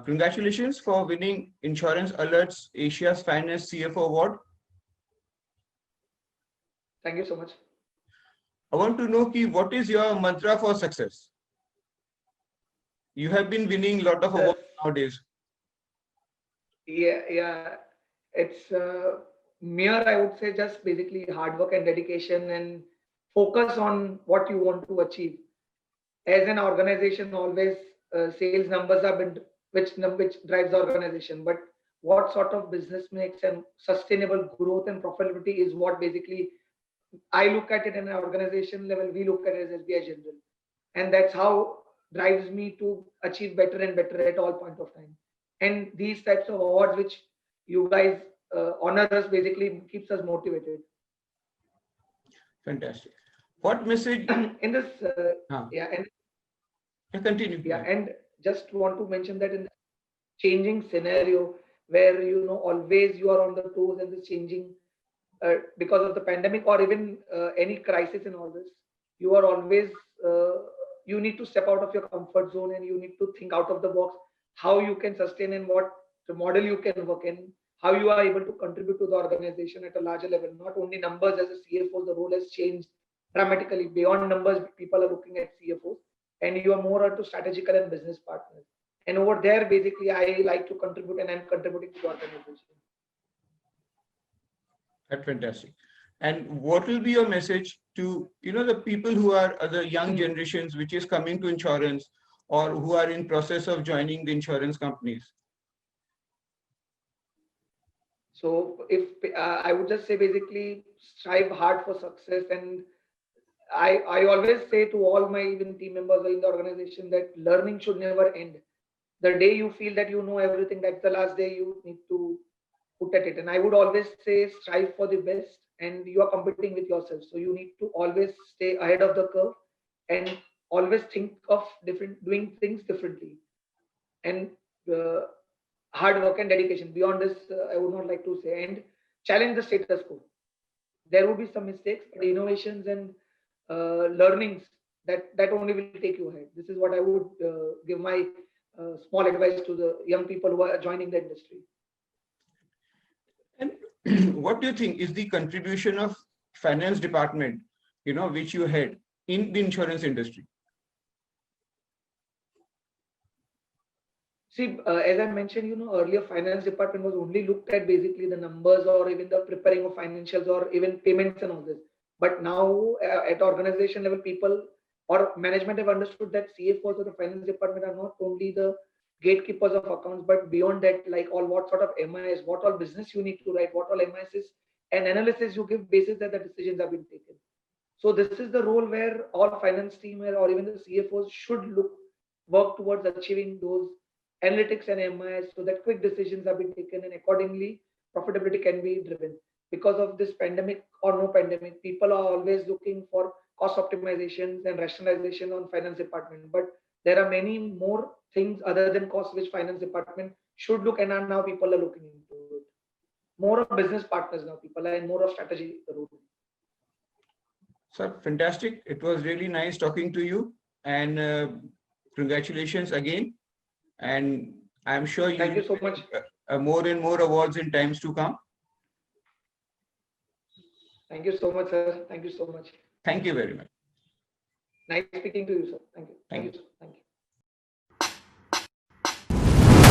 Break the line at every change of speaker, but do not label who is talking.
Congratulations for winning Insurance Alerts Asia's Finest CFO Award.
Thank you so much.
I want to know, Ki, what is your mantra for success? You have been winning a lot of awards nowadays.
Yeah. It's mere, I would say, just basically hard work and dedication and focus on what you want to achieve. As an organization, always sales numbers have been which drives the organization, but what sort of business makes and sustainable growth and profitability is what basically I look at it in an organization level. We look at it as SBI General, and that's how drives me to achieve better and better at all point of time. And these types of awards, which you guys honor us, basically keeps us motivated.
Fantastic. What message
in this?
Continue.
Yeah, and just want to mention that in the changing scenario where always you are on the toes and this changing because of the pandemic or even any crisis in all this, you are always you need to step out of your comfort zone and you need to think out of the box how you can sustain and what the model you can work in, how you are able to contribute to the organization at a larger level. Not only numbers. As a CFO, the role has changed dramatically. Beyond numbers, people are looking at CFOs, and you are more into strategical and business partners. And over there, basically, I like to contribute, and I'm contributing to the organization.
That's fantastic. And what will be your message to the people who are the young generations which is coming to insurance or who are in process of joining the insurance companies?
So if I would just say basically strive hard for success, and I always say to all my even team members in the organization that learning should never end. The day you feel that you know everything, that's the last day you need to put at it. And I would always say strive for the best, and you are competing with yourself. So you need to always stay ahead of the curve and always think of doing things differently. And hard work and dedication. Beyond this, I would not like to say. And challenge the status quo. There will be some mistakes, but innovations and learnings that only will take you ahead. This is what I would give my small advice to the young people who are joining the industry.
And what do you think is the contribution of finance department, which you head in the insurance industry?
See, as I mentioned, earlier finance department was only looked at basically the numbers or even the preparing of financials or even payments and all this. But now at organization level, people or management have understood that CFOs of the finance department are not only the gatekeepers of accounts, but beyond that, like what sort of MIS, what all business you need to write, what all MIS and analysis you give basis that the decisions have been taken. So this is the role where all finance team or even the CFOs should work towards achieving those analytics and MIS so that quick decisions have been taken and accordingly profitability can be driven. Because of this pandemic or no pandemic, people are always looking for cost optimizations and rationalization on finance department. But there are many more things other than cost which finance department should look, and now people are looking into it. More of business partners now, people are in more of strategy role.
Sir, fantastic. It was really nice talking to you, and congratulations again. And I'm sure
thank you so much.
More and more awards in times to come.
Thank you so much, sir. Thank you so much.
Thank you very much.
Nice speaking to you, sir. Thank you.
Thank you.
Thank you.